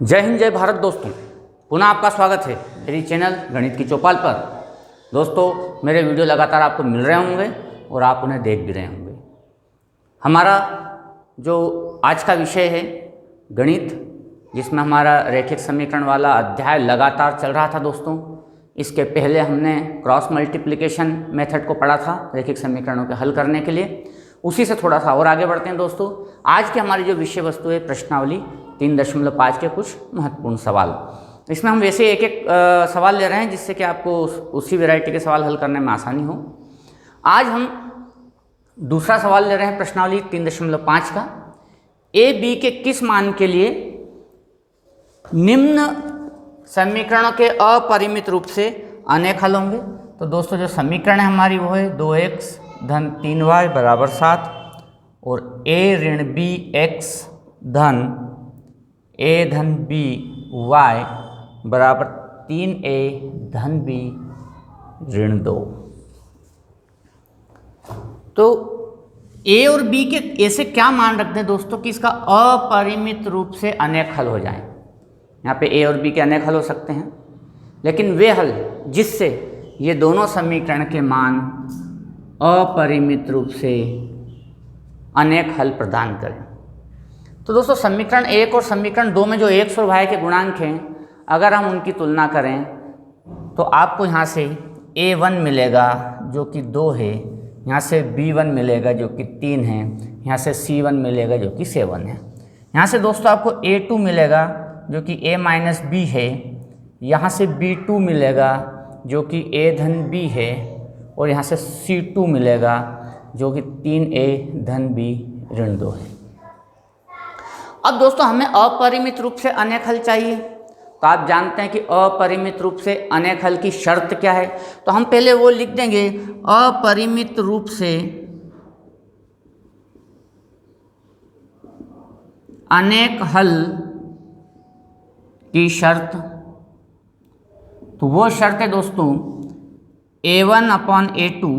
जय हिंद जय भारत दोस्तों, पुनः आपका स्वागत है मेरी चैनल गणित की चौपाल पर। दोस्तों, मेरे वीडियो लगातार आपको मिल रहे होंगे और आप उन्हें देख भी रहे होंगे। हमारा जो आज का विषय है गणित, जिसमें हमारा रैखिक समीकरण वाला अध्याय लगातार चल रहा था दोस्तों। इसके पहले हमने क्रॉस मल्टीप्लिकेशन मेथड को पढ़ा था रैखिक समीकरणों के हल करने के लिए। उसी से थोड़ा सा और आगे बढ़ते हैं दोस्तों। आज की हमारी जो विषय वस्तु है प्रश्नावली 3.5 के कुछ महत्वपूर्ण सवाल। इसमें हम वैसे एक एक सवाल ले रहे हैं जिससे कि आपको उसी वैरायटी के सवाल हल करने में आसानी हो। आज हम दूसरा सवाल ले रहे हैं प्रश्नावली 3.5 का। ए बी के किस मान के लिए निम्न समीकरणों के अपरिमित रूप से अनेक हल होंगे। तो दोस्तों, जो समीकरण है हमारी वो है 2x धन 3y बराबर 7 और a ऋण b x धन a धन b y बराबर 3a धन b ऋण 2। तो a और b के ऐसे क्या मान रखते हैं दोस्तों कि इसका अपरिमित रूप से अनेक हल हो जाएं। यहाँ पे a और b के अनेक हल हो सकते हैं, लेकिन वे हल जिससे ये दोनों समीकरण के मान अपरिमित रूप से अनेक हल प्रदान करें। तो दोस्तों, समीकरण 1 और समीकरण 2 में जो x और y के गुणांक हैं, अगर हम उनकी तुलना करें तो आपको यहाँ से a1 मिलेगा जो कि 2 है, यहाँ से b1 मिलेगा जो कि 3 है, यहाँ से c1 मिलेगा जो कि 7 है। यहाँ से दोस्तों आपको a2 मिलेगा जो कि a माइनस b है, यहाँ से b2 मिलेगा जो कि a धन b है, और यहाँ से c2 मिलेगा जो कि 3a धन b ऋण 2 है। अब दोस्तों, हमें अपरिमित रूप से अनेक हल चाहिए। तो आप जानते हैं कि अपरिमित रूप से अनेक हल की शर्त क्या है। तो हम पहले वो लिख देंगे, अपरिमित रूप से अनेक हल की शर्त। तो वो शर्त है दोस्तों a1/a2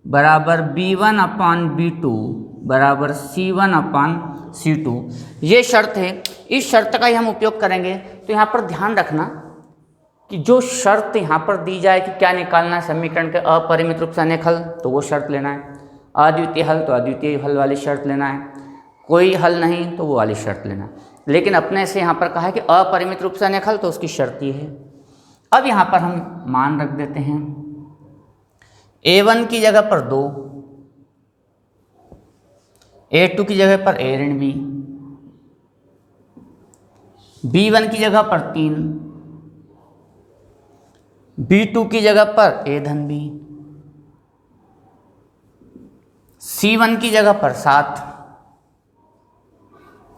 बराबर b1/b2 बराबर c1/c2। ये शर्त है, इस शर्त का ही हम उपयोग करेंगे। तो यहाँ पर ध्यान रखना कि जो शर्त यहाँ पर दी जाए कि क्या निकालना है समीकरण के अपरिमित रूप से अनेक हल, तो वो शर्त लेना है। अद्वितीय हल तो अद्वितीय हल वाली शर्त लेना है, कोई हल नहीं तो वो वाली शर्त लेना है। लेकिन अपने से यहाँ पर कहा है कि अपरिमित रूप से अनेक हल, तो उसकी शर्त ये है। अब यहाँ पर हम मान रख देते हैं, a1 की जगह पर 2, a2 की जगह पर a ऋण b, b1 की जगह पर 3, b2 की जगह पर a धन b, c1 की जगह पर 7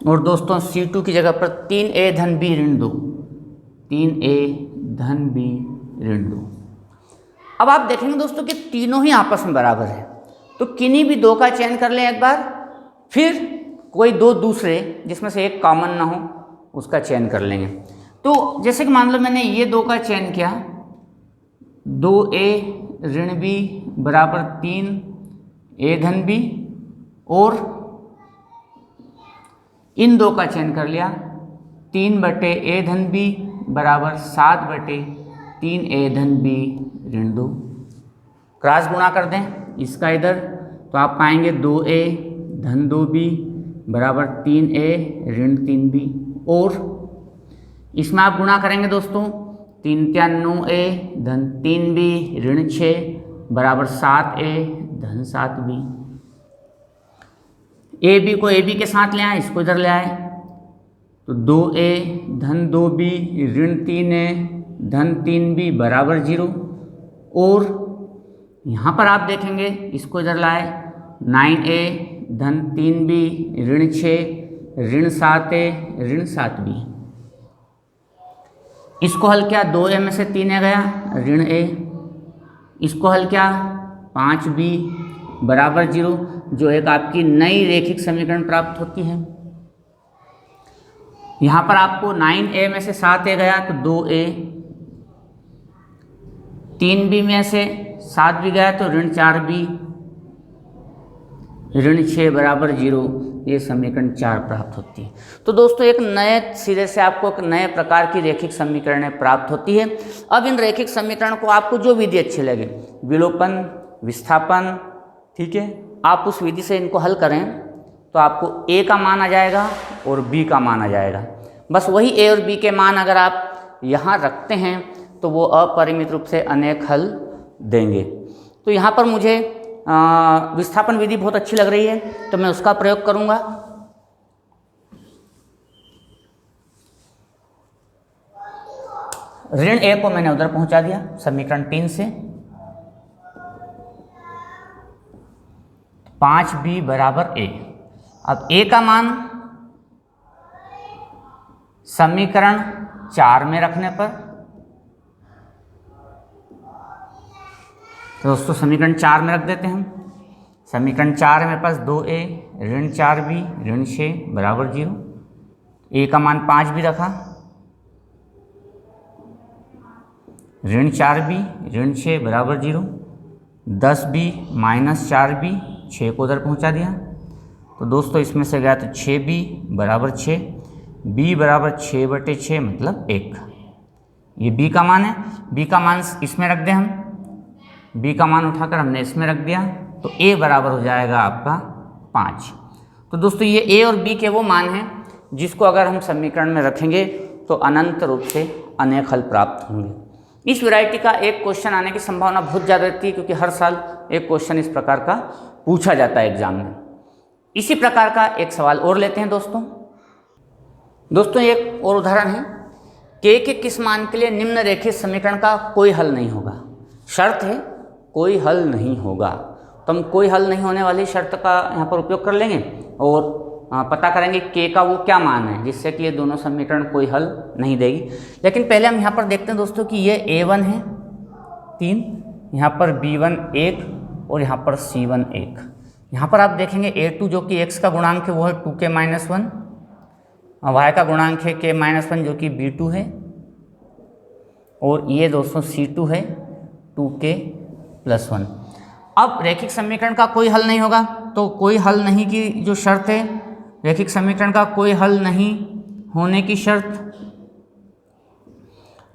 और दोस्तों c2 की जगह पर 3a धन b ऋण 2, 3a धन b ऋण 2। अब आप देखेंगे दोस्तों कि तीनों ही आपस में बराबर है, तो किन्हीं भी दो का चयन कर लें एक बार, फिर कोई दो दूसरे जिसमें से एक कॉमन ना हो उसका चयन कर लेंगे। तो जैसे कि मान लो मैंने ये 2 का चयन किया, 2a ऋण b बराबर 3a धन b, और इन 2 का चयन कर लिया, 3/a धन b बराबर 7/3a धन b ऋण 2। क्रॉस गुणा कर दें इसका इधर, तो आप पाएंगे 2a धन 2b बराबर 3a ऋण 3b, और इसमें आप गुणा करेंगे दोस्तों 3 × 9a धन 3b ऋण 6 बराबर 7a धन 7b। ab को ab के साथ ले आए, इसको इधर ले आए, तो 2a धन 2b ऋण 3a धन 3b बराबर 0, और यहाँ पर आप देखेंगे इसको इधर लाए, 9a धन 3b ऋण 6 ऋण 7a ऋण 7b। इसको हल किया, 2a में से 3a गया ऋण a, इसको हल किया 5b बराबर 0, जो एक आपकी नई रैखिक समीकरण प्राप्त होती है। यहाँ पर आपको 9a में से 7a गया तो 2a, 3b में से 7b गया तो ऋण 4b, ऋण 6 बराबर 0, ये समीकरण 4 प्राप्त होती है। तो दोस्तों एक नए सिरे से आपको एक नए प्रकार की रैखिक समीकरणें प्राप्त होती है। अब इन रैखिक समीकरण को आपको जो विधि अच्छी लगे, विलोपन, विस्थापन, ठीक है, आप उस विधि से इनको हल करें तो आपको A का मान आ जाएगा और B का मान आ जाएगा। बस वही A और B के मान अगर आप यहाँ रखते हैं तो वो अपरिमित रूप से अनेक हल देंगे। तो यहाँ पर मुझे विस्थापन विधि बहुत अच्छी लग रही है तो मैं उसका प्रयोग करूँगा। ऋण A को मैंने उधर पहुँचा दिया समीकरण 3 से। 5B बराबर A। अब A का मान समीकरण 4 में रखने पर, तो दोस्तों समीकरण 4 में रख देते हैं हम। समीकरण 4 है मेरे पास 2A ऋण 4B ऋण 6 बराबर 0। A का मान 5 भी रखा, ऋण 4B ऋण 6 बराबर 0। 10B माइनस 4B, 6 को उधर पहुंचा दिया। तो दोस्तों इसमें से गया तो 6B बराबर 6, B बराबर 6/6 मतलब 1। ये B का मान है। B का मान इसमें रख दें हम, B का मान उठाकर हमने इसमें रख दिया तो A बराबर हो जाएगा आपका 5। तो दोस्तों ये A और B के वो मान हैं जिसको अगर हम समीकरण में रखेंगे तो अनंत रूप से अनेक हल प्राप्त होंगे। इस वैरायटी का एक क्वेश्चन आने की संभावना बहुत ज़्यादा रहती है क्योंकि हर साल एक क्वेश्चन इस प्रकार का पूछा जाता है एग्जाम में। इसी प्रकार का एक सवाल और लेते हैं दोस्तों। एक और उदाहरण है, K के किस मान के लिए निम्न रेखीय समीकरण का कोई हल नहीं होगा। शर्त है कोई हल नहीं होगा, तो हम कोई हल नहीं होने वाली शर्त का यहाँ पर उपयोग कर लेंगे और पता करेंगे K का वो क्या मान है जिससे कि ये दोनों समीकरण कोई हल नहीं देगी। लेकिन पहले हम यहाँ पर देखते हैं दोस्तों कि ये A1 है 3, यहाँ पर B1 1 और यहाँ पर C1 1। यहाँ पर आप देखेंगे A2 जो कि x का गुणांक है वो है 2k-1, y का गुणांक है k-1 जो कि B2 है, और ये दोस्तों C2 है 2k+1। अब रैखिक समीकरण का कोई हल नहीं होगा, तो कोई हल नहीं की जो शर्त है, रैखिक समीकरण का कोई हल नहीं होने की शर्त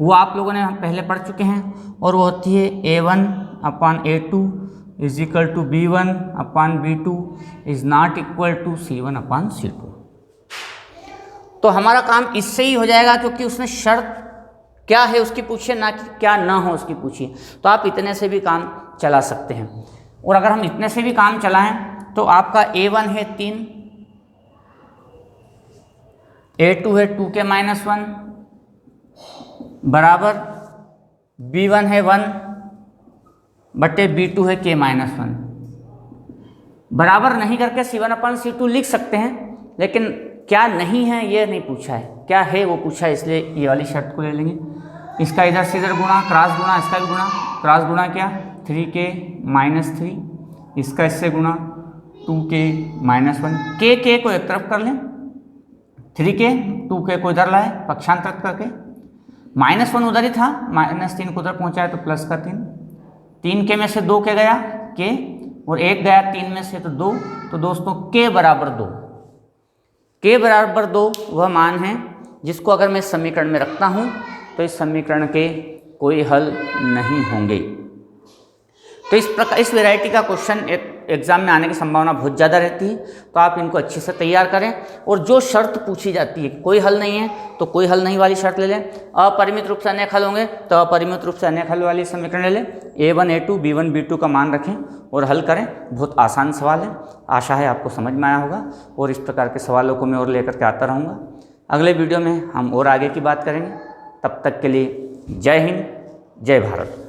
वो आप लोगों ने पहले पढ़ चुके हैं और वो होती है A1/A2 is equal to B1/B2 is not equal to C1/C2। तो हमारा काम इससे ही हो जाएगा क्योंकि उसने शर्त क्या है उसकी पूछिए, ना कि क्या ना हो उसकी पूछिए। तो आप इतने से भी काम चला सकते हैं, और अगर हम इतने से भी काम चलाएं तो आपका A1 है 3, A2 है 2k-1 बराबर B1 है 1 बटे B2 है k-1। बराबर नहीं करके C1/C2 लिख सकते हैं, लेकिन क्या नहीं है ये नहीं पूछा है, क्या है वो पूछा है, इसलिए ये वाली शर्त को ले लेंगे। इसका इधर से इधर गुणा, क्रॉस गुणा, इसका भी गुणा, क्रॉस गुणा क्या 3k-3, इसका इससे गुणा 2k-1, k को एक तरफ कर लें, 3k 2k को इधर लाए पक्षांतर करके, -1 उधर ही था, -3 को उधर पहुँचाए तो प्लस का 3k में से 2k गया k और 1 गया 3 में से तो 2। तो दोस्तों k बराबर 2, k बराबर 2 वह मान है जिसको अगर मैं इस समीकरण में रखता हूँ तो इस समीकरण के कोई हल नहीं होंगे। तो इस प्रकार इस वैरायटी का क्वेश्चन एग्जाम में आने की संभावना बहुत ज़्यादा रहती है, तो आप इनको अच्छे से तैयार करें। और जो शर्त पूछी जाती है कोई हल नहीं है तो कोई हल नहीं वाली शर्त ले लें, अपरिमित रूप से अनेक हल होंगे तो अपरिमित रूप से अनेक हल वाली समीकरण ले लें, A1 A2 B1 B2 का मान रखें और हल करें। बहुत आसान सवाल है, आशा है आपको समझ में आया होगा, और इस प्रकार के सवालों को मैं और लेकर के आता रहूँगा। अगले वीडियो में हम और आगे की बात करेंगे, तब तक के लिए जय हिंद, जय भारत।